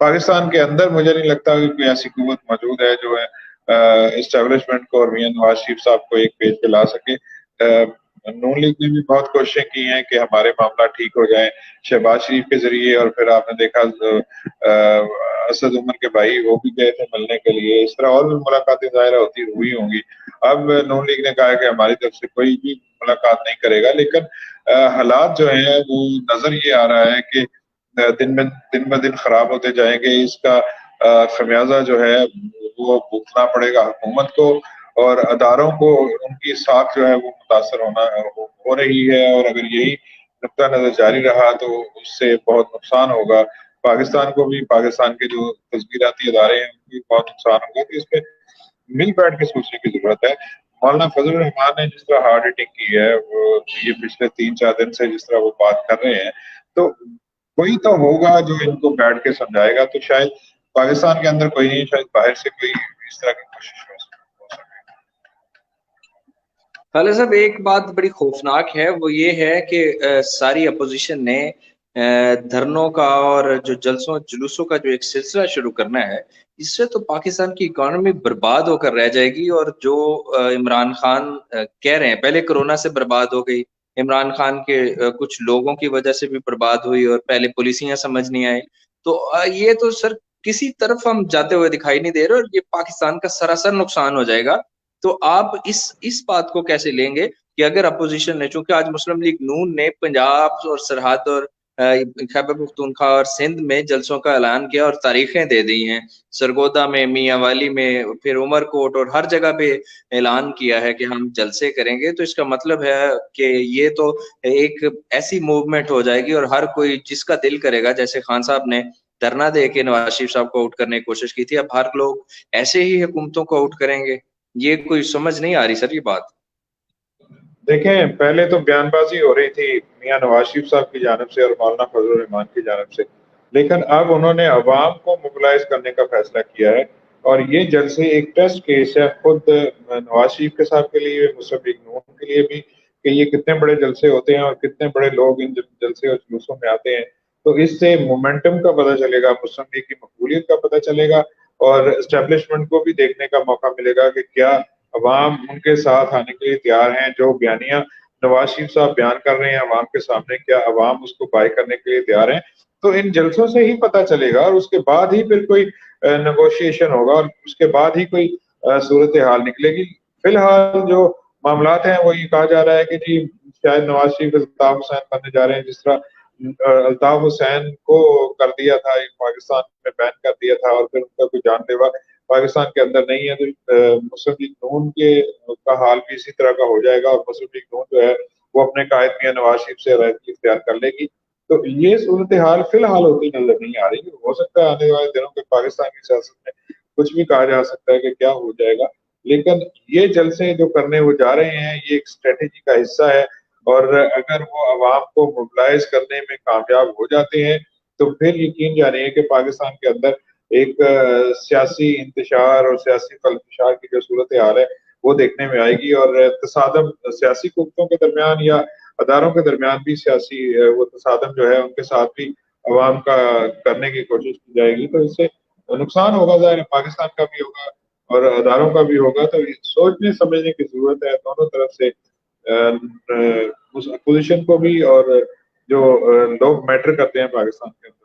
پاکستان کے اندر مجھے نہیں لگتا کہ کوئی ایسی قوت موجود ہے جو ہے اسٹیبلشمنٹ کو اور میاں نواز شریف صاحب کو ایک پیج پہ لا سکے. نون لیگ نے بھی بہت کوششیں کی ہیں کہ ہمارے معاملات ٹھیک ہو جائیں شہباز شریف کے ذریعے, اور پھر آپ نے دیکھا اسد عمر کے بھائی وہ بھی گئے تھے ملنے کے لیے. اس طرح اور بھی ملاقاتیں ظاہرہ ہوئی ہوں گی. اب نون لیگ نے کہا کہ ہماری طرف سے کوئی بھی ملاقات نہیں کرے گا, لیکن حالات جو ہیں وہ نظر یہ آ رہا ہے کہ دن بہ دن خراب ہوتے جائیں گے. اس کا خمیازہ جو ہے وہ بھگتنا پڑے گا حکومت کو, اور اداروں کو ان کی ساکھ جو ہے وہ متاثر ہو رہی ہے. اور اگر یہی نقطہ نظر جاری رہا تو اس سے بہت نقصان ہوگا پاکستان کو بھی, پاکستان کے جو تشکیلاتی ادارے ہیں ان کو بھی بہت نقصان ہوگا. تو اس پہ مل بیٹھ کے سوچنے کی ضرورت ہے. مولانا فضل الرحمان نے جس طرح ہارڈ ہٹنگ کی ہے, وہ یہ پچھلے 3-4 دن سے جس طرح وہ بات کر رہے ہیں, تو کوئی تو ہوگا جو ان کو بیٹھ کے سمجھائے گا. تو شاید پاکستان کے اندر کوئی نہیں, شاید باہر سے کوئی اس طرح کی کوشش ہو سکے. خالد صاحب ایک بات بڑی خوفناک ہے, وہ یہ ہے کہ ساری اپوزیشن نے دھرنوں کا اور جو جلسوں جلوسوں کا جو ایک سلسلہ شروع کرنا ہے, اس سے تو پاکستان کی اکانومی برباد ہو کر رہ جائے گی. اور جو عمران خان کہہ رہے ہیں, پہلے کرونا سے برباد ہو گئی, عمران خان کے کچھ لوگوں کی وجہ سے بھی برباد ہوئی, اور پہلے پالیسیاں سمجھ نہیں آئی. تو یہ تو سر کسی طرف ہم جاتے ہوئے دکھائی نہیں دے رہے, اور یہ پاکستان کا سراسر نقصان ہو جائے گا. تو آپ اس بات کو کیسے لیں گے کہ اگر اپوزیشن نے, چونکہ آج مسلم لیگ نون نے پنجاب اور سرحد اور خیبر پختونخوا اور سندھ میں جلسوں کا اعلان کیا اور تاریخیں دے دی ہیں, سرگودا میں, میاں والی میں, پھر عمر کوٹ, اور ہر جگہ پہ اعلان کیا ہے کہ ہم جلسے کریں گے. تو اس کا مطلب ہے کہ یہ تو ایک ایسی موومنٹ ہو جائے گی, اور ہر کوئی جس کا دل کرے گا, جیسے خان صاحب نے دھرنا دے کے نواز شریف صاحب کو آؤٹ کرنے کی کوشش کی تھی, اب ہر لوگ ایسے ہی حکومتوں کو آؤٹ کریں گے. یہ کوئی سمجھ نہیں آ رہی سر یہ بات. دیکھیں, پہلے تو بیان بازی ہو رہی تھی میاں نواز شریف صاحب کی جانب سے اور مولانا فضل الرحمان کی جانب سے, لیکن اب انہوں نے عوام کو موبلائز کرنے کا فیصلہ کیا ہے. اور یہ جلسے ایک ٹیسٹ کیس ہے خود نواز شریف کے صاحب کے لیے, مسلم لیگ نون کے لیے بھی, کہ یہ کتنے بڑے جلسے ہوتے ہیں اور کتنے بڑے لوگ ان جلسے اور جلوسوں میں آتے ہیں. تو اس سے مومنٹم کا پتہ چلے گا, مسلم لیگ کی مقبولیت کا پتہ چلے گا, اور اسٹیبلشمنٹ کو بھی دیکھنے کا موقع ملے گا کہ کیا عوام ان کے ساتھ آنے کے لیے تیار ہیں. جو بیانیہ نواز شریف صاحب بیان کر رہے ہیں عوام کے سامنے, کیا عوام اس کو بائی کرنے کے لیے تیار ہیں. تو ان جلسوں سے ہی پتہ چلے گا, اور اس کے بعد ہی پھر کوئی نیگوشیشن ہوگا, اور اس کے بعد ہی کوئی صورتحال نکلے گی. فی الحال جو معاملات ہیں وہ یہ کہا جا رہا ہے کہ جی شاید نواز شریف الطاف حسین بننے جا رہے ہیں, جس طرح الطاف حسین کو کر دیا تھا پاکستان میں, بین کر دیا تھا, اور پھر ان کا کوئی جان لیوا پاکستان کے اندر نہیں ہے. تو مسلم لیگ نون کے کا حال بھی اسی طرح کا ہو جائے گا, اور مسلم لیگ نون جو ہے وہ اپنے قائد میاں نواز شریف سے علیحدگی اختیار کر لے گی. تو یہ صورتحال فی الحال ہوتی نظر نہیں آ رہی. ہو سکتا ہے آنے والے دنوں میں پاکستان کی سیاست میں کچھ بھی کہا جا سکتا ہے کہ کیا ہو جائے گا, لیکن یہ جلسے جو کرنے وہ جا رہے ہیں یہ ایک اسٹریٹجی کا حصہ ہے. اور اگر وہ عوام کو موبلائز کرنے میں کامیاب ہو جاتے ہیں تو پھر یقین جانیے کہ پاکستان کے اندر ایک سیاسی انتشار اور سیاسی انتشار کی جو صورتحال ہے وہ دیکھنے میں آئے گی. اور تصادم سیاسی قوتوں کے درمیان یا اداروں کے درمیان بھی سیاسی وہ تصادم جو ہے ان کے ساتھ بھی عوام کا کرنے کی کوشش کی جائے گی. تو اس سے نقصان ہوگا, ظاہر پاکستان کا بھی ہوگا اور اداروں کا بھی ہوگا. تو سوچنے سمجھنے کی ضرورت ہے دونوں طرف سے, اس اپوزیشن کو بھی اور جو لوگ میٹر کرتے ہیں پاکستان کے اندر.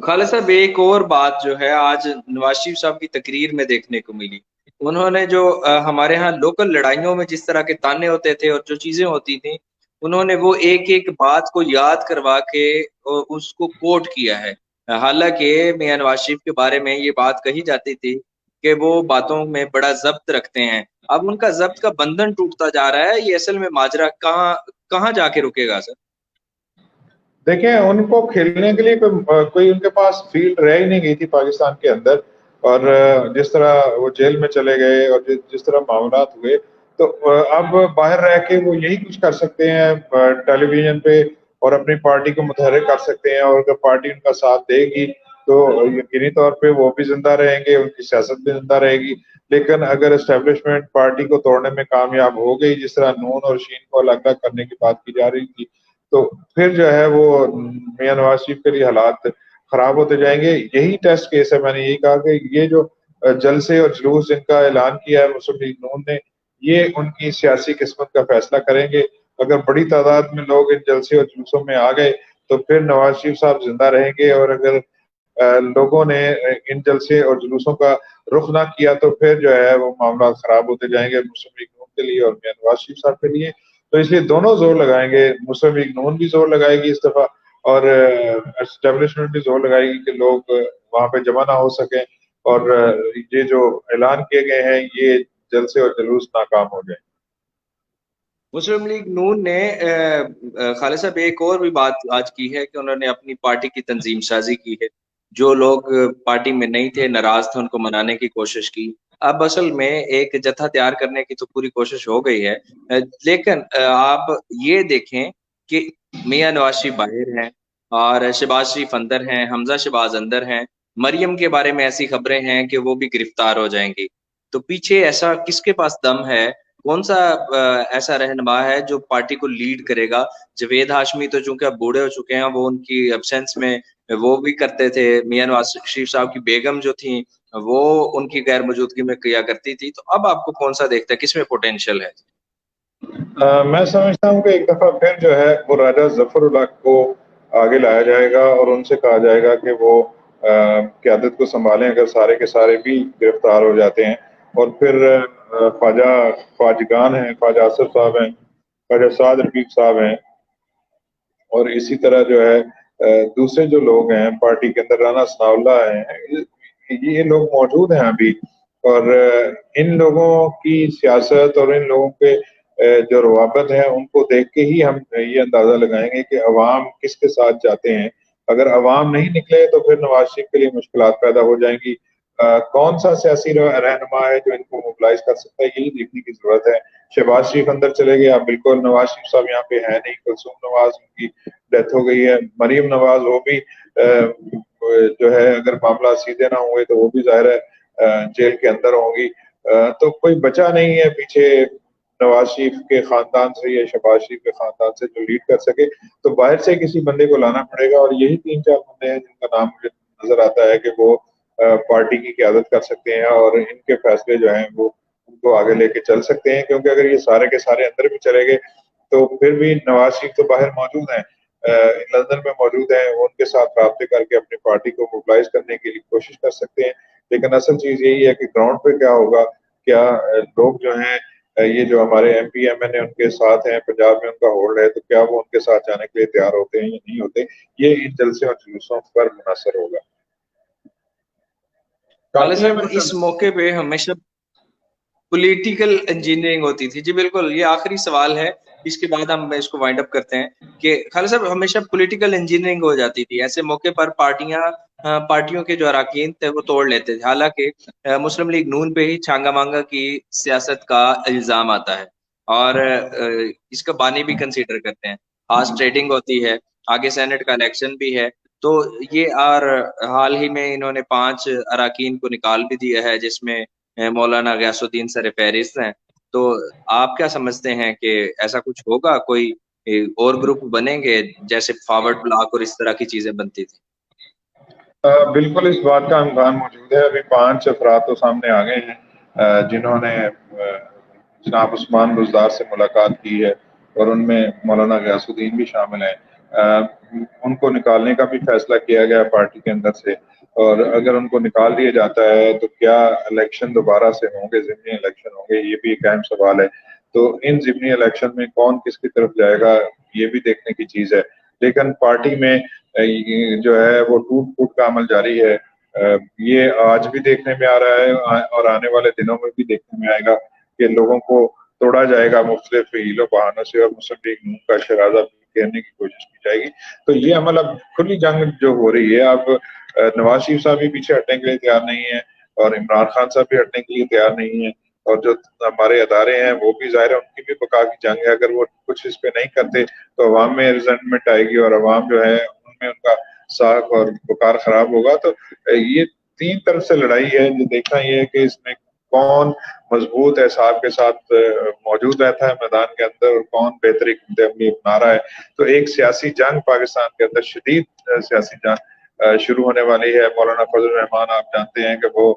خالد صاحب ایک اور بات جو ہے آج نواز شریف صاحب کی تقریر میں دیکھنے کو ملی, انہوں نے جو ہمارے ہاں لوکل لڑائیوں میں جس طرح کے تانے ہوتے تھے اور جو چیزیں ہوتی تھیں, انہوں نے وہ ایک ایک بات کو یاد کروا کے اس کو کوٹ کیا ہے. حالانکہ میاں نواز شریف کے بارے میں یہ بات کہی جاتی تھی کہ وہ باتوں میں بڑا ضبط رکھتے ہیں, اب ان کا ضبط کا بندھن ٹوٹتا جا رہا ہے. یہ اصل میں ماجرا کہاں جا کے رکے گا سر؟ دیکھیں, ان کو کھیلنے کے لیے کوئی ان کے پاس فیلڈ رہ ہی نہیں گئی تھی پاکستان کے اندر, اور جس طرح وہ جیل میں چلے گئے اور جس طرح معاملات ہوئے, تو اب باہر رہ کے وہ یہی کچھ کر سکتے ہیں ٹیلی ویژن پہ, اور اپنی پارٹی کو متحرک کر سکتے ہیں. اور اگر پارٹی ان کا ساتھ دے گی تو یقینی طور پہ وہ بھی زندہ رہیں گے, ان کی سیاست بھی زندہ رہے گی. لیکن اگر اسٹیبلشمنٹ پارٹی کو توڑنے میں کامیاب ہو گئی, جس طرح نون اور شین کو الگ الگ کرنے کی بات کی جا رہی تھی, تو پھر جو ہے وہ میاں نواز شریف کے لیے حالات خراب ہوتے جائیں گے. یہی ٹیسٹ کیس ہے. میں نے یہی کہا کہ یہ جو جلسے اور جلوس جن کا اعلان کیا ہے مسلم لیگ نون نے, یہ ان کی سیاسی قسمت کا فیصلہ کریں گے. اگر بڑی تعداد میں لوگ ان جلسے اور جلوسوں میں آ گئے تو پھر نواز شریف صاحب زندہ رہیں گے, اور اگر لوگوں نے ان جلسے اور جلوسوں کا رخ نہ کیا تو پھر جو ہے وہ معاملات خراب ہوتے جائیں گے مسلم لیگ نون کے لیے اور میاں نواز شریف صاحب کے لیے. تو اس لیے دونوں زور لگائیں گے. مسلم لیگ نون بھی زور لگائے گی اس دفعہ, اور اسٹیبلشمنٹ بھی زور لگائے گی کہ لوگ وہاں پہ جمع نہ ہو سکیں, اور یہ جو اعلان کیے گئے ہیں یہ جلسے اور جلوس ناکام ہو جائیں. مسلم لیگ نون نے خالد صاحب ایک اور بھی بات آج کی ہے کہ انہوں نے اپنی پارٹی کی تنظیم سازی کی ہے. جو لوگ پارٹی میں نہیں تھے, ناراض تھے, ان کو منانے کی کوشش کی. اب اصل میں ایک جتھا تیار کرنے کی تو پوری کوشش ہو گئی ہے, لیکن آپ یہ دیکھیں کہ میاں نواز شریف باہر ہیں اور شہباز شریف اندر ہیں, حمزہ شہباز اندر ہیں, مریم کے بارے میں ایسی خبریں ہیں کہ وہ بھی گرفتار ہو جائیں گی. تو پیچھے ایسا کس کے پاس دم ہے, کون سا ایسا رہنما ہے جو پارٹی کو لیڈ کرے گا؟ جوید ہاشمی تو چونکہ اب بوڑھے ہو چکے ہیں, وہ ان کی ایبسنس میں وہ بھی کرتے تھے. میاں نواز شریف صاحب کی بیگم جو تھیں وہ ان کی غیر موجودگی میں کیا کرتی تھی. تو اب آپ کو کون سا دیکھتا ہے, کس میں پوٹینشیل ہے؟ میں سمجھتا ہوں کہ ایک دفعہ پھر جو ہے وہ راجہ ظفر اللہ کو آگے لایا جائے گا اور ان سے کہا جائے گا کہ وہ قیادت کو سنبھالیں اگر سارے کے سارے بھی گرفتار ہو جاتے ہیں. اور پھر خواجگان ہیں, خواجہ آصف صاحب ہیں, خواجہ سعد رفیق صاحب ہیں, اور اسی طرح جو ہے دوسرے جو لوگ ہیں پارٹی کے اندر, رانا ثناء اللہ ہیں, یہ لوگ موجود ہیں ابھی. اور ان لوگوں کی سیاست اور ان لوگوں کے جو روابط ہیں ان کو دیکھ کے ہی ہم یہ اندازہ لگائیں گے کہ عوام کس کے ساتھ جاتے ہیں. اگر عوام نہیں نکلے تو پھر نواز شریف کے لیے مشکلات پیدا ہو جائیں گی. کون سا سیاسی رہنما ہے جو ان کو موبلائز کر سکتا ہے, یہی دیکھنے کی ضرورت ہے. شہباز شریف اندر چلے گئے, اب بالکل نواز شریف صاحب یہاں پہ ہے نہیں. کلثوم نواز ان کی ڈیتھ ہو گئی ہے. مریم نواز وہ بھی جو ہے اگر معاملات سیدھے نہ ہوئے تو وہ بھی ظاہر ہے جیل کے اندر ہوں گی. تو کوئی بچا نہیں ہے پیچھے نواز شریف کے خاندان سے یا شہباز شریف کے خاندان سے جو لیڈ کر سکے. تو باہر سے کسی بندے کو لانا پڑے گا, اور یہی 3-4 بندے ہیں جن کا نام مجھے نظر آتا ہے کہ وہ پارٹی کی قیادت کر سکتے ہیں, اور ان کے فیصلے جو ہیں وہ ان کو آگے لے کے چل سکتے ہیں. کیونکہ اگر یہ سارے کے سارے اندر بھی چلے گئے تو پھر بھی نواز شریف تو باہر موجود ہیں, لندن میں موجود ہیں, وہ ان کے ساتھ رابطے کر کے اپنی پارٹی کو موبلائز کرنے کی کوشش کر سکتے ہیں. لیکن اصل چیز یہی ہے کہ گراؤنڈ پہ کیا ہوگا, کیا لوگ جو ہیں یہ جو ہمارے ایم پی ایم این اے ان کے ساتھ ہیں, پنجاب میں ان کا ہولڈ ہے, تو کیا وہ ان کے ساتھ جانے کے لیے تیار ہوتے ہیں یا نہیں ہوتے, یہ ان جلسے اور جلوسوں پر منحصر ہوگا. خالد کافی ہے صاحب, اس موقع پہ ہمیشہ پولیٹیکل انجینئرنگ ہوتی تھی. جی بالکل, یہ آخری سوال ہے, اس کے بعد ہم اس کو وائنڈ اپ کرتے ہیں کہ خالد صاحب ہمیشہ پولیٹیکل انجینئرنگ ہو جاتی تھی. ایسے موقع پر پارٹیوں کے جو اراکین تھے وہ توڑ لیتے تھے. حالانکہ مسلم لیگ نون پہ ہی چھانگا مانگا کی سیاست کا الزام آتا ہے, اور اس کا بانی بھی کنسیڈر کرتے ہیں. خاص ٹریڈنگ ہوتی ہے, آگے سینٹ کا الیکشن بھی ہے. تو یہ اور حال ہی میں انہوں نے 5 اراکین کو نکال بھی دیا ہے, جس میں مولانا غیاث الدین سر فہرست ہیں. تو آپ کیا سمجھتے ہیں کہ ایسا کچھ ہوگا, کوئی اور گروپ بنیں گے جیسے فارورڈ بلاک اور اس طرح کی چیزیں بنتی تھی؟ بالکل اس بات کا امکان موجود ہے. ابھی 5 افراد تو سامنے آ گئے ہیں جنہوں نے جناب عثمان بزدار سے ملاقات کی ہے, اور ان میں مولانا غیاث الدین بھی شامل ہیں. ان کو نکالنے کا بھی فیصلہ کیا گیا پارٹی کے اندر سے, اور اگر ان کو نکال دیا جاتا ہے تو کیا الیکشن دوبارہ سے ہوں گے, ضمنی الیکشن ہوں گے, یہ بھی ایک اہم سوال ہے. تو ان ضمنی الیکشن میں کون کس کی طرف جائے گا یہ بھی دیکھنے کی چیز ہے. لیکن پارٹی میں جو ہے وہ ٹوٹ پھوٹ کا عمل جاری ہے. یہ آج بھی دیکھنے میں آ رہا ہے, اور آنے والے دنوں میں بھی دیکھنے میں آئے گا کہ لوگوں کو توڑا جائے گا مختلف ہیلوں بہانوں سے, اور مسلم لیگ نون کا شرازہ کہنے کی کوشش کی جائے گی. تو یہ عمل اب کھلی جنگ جو ہو رہی ہے, اب نواز شریف صاحب بھی پیچھے ہٹنے کے لیے تیار نہیں ہے, اور عمران خان صاحب بھی ہٹنے کے لیے تیار نہیں ہے, اور جو ہمارے ادارے ہیں وہ بھی ظاہر ہے ان کی بھی بقا کی جنگ ہے. اگر وہ کچھ اس پہ نہیں کرتے تو عوام میں ریزنٹمنٹ آئے گی, اور عوام جو ہے ان میں ان کا ساکھ اور وقار خراب ہوگا. تو یہ 3 طرف سے لڑائی ہے. جو دیکھنا یہ ہے کہ اس میں کون مضبوط اعصاب کے ساتھ موجود رہتا ہے میدان کے اندر اور کون بہتری عملی اپنا رہا ہے. تو ایک سیاسی جنگ پاکستان کے اندر، شدید سیاسی جنگ شروع ہونے والی ہے. مولانا فضل الرحمان آپ جانتے ہیں کہ وہ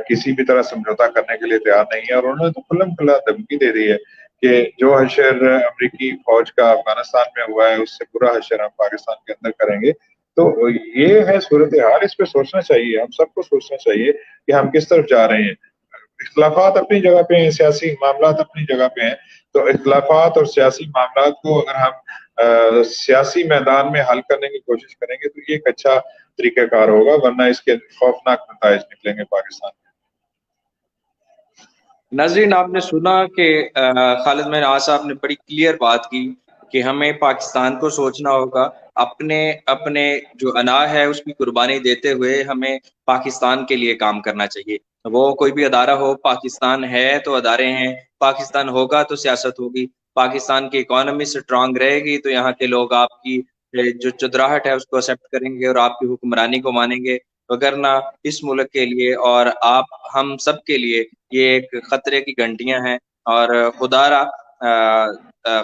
کسی بھی طرح سمجھوتا کرنے کے لیے تیار نہیں ہے، اور انہوں نے تو کھلم کھلا دھمکی دے دی ہے کہ جو حشر امریکی فوج کا افغانستان میں ہوا ہے اس سے برا حشر ہم پاکستان کے اندر کریں گے. تو یہ ہے صورتحال، اس پہ سوچنا چاہیے، ہم سب کو سوچنا چاہیے کہ ہم کس طرف جا رہے ہیں. اختلافات اپنی جگہ پہ ہیں، سیاسی معاملات اپنی جگہ پہ ہیں، تو اختلافات اور سیاسی معاملات کو اگر ہم سیاسی میدان میں حل کرنے کی کوشش کریں گے تو یہ ایک اچھا طریقہ کار ہوگا، ورنہ اس کے خوفناک نتائج نکلیں گے پاکستان میں. ناظرین، آپ نے سنا کہ خالد مینہا صاحب نے بڑی کلیئر بات کی کہ ہمیں پاکستان کو سوچنا ہوگا، اپنے جو انا ہے اس کی قربانی دیتے ہوئے ہمیں پاکستان کے لیے کام کرنا چاہیے. وہ کوئی بھی ادارہ ہو، پاکستان ہے تو ادارے ہیں، پاکستان ہوگا تو سیاست ہوگی، پاکستان کی اکانومی اسٹرانگ رہے گی تو یہاں کے لوگ آپ کی جو چدراہٹ ہے اس کو ایکسیپٹ کریں گے اور آپ کی حکمرانی کو مانیں گے. وگرنہ اس ملک کے لیے اور ہم سب کے لیے یہ ایک خطرے کی گھنٹیاں ہیں. اور خدا را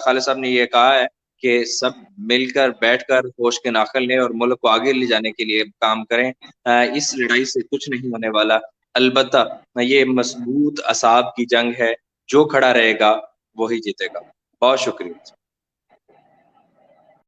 خالد صاحب نے یہ کہا ہے کہ سب مل کر بیٹھ کر ہوش کے ناخن لیں اور ملک کو آگے لے جانے کے لیے کام کریں. اس لڑائی سے کچھ نہیں ہونے والا، البتہ یہ مضبوط اعصاب کی جنگ ہے، جو کھڑا رہے گا وہی جیتے گا. بہت شکریہ.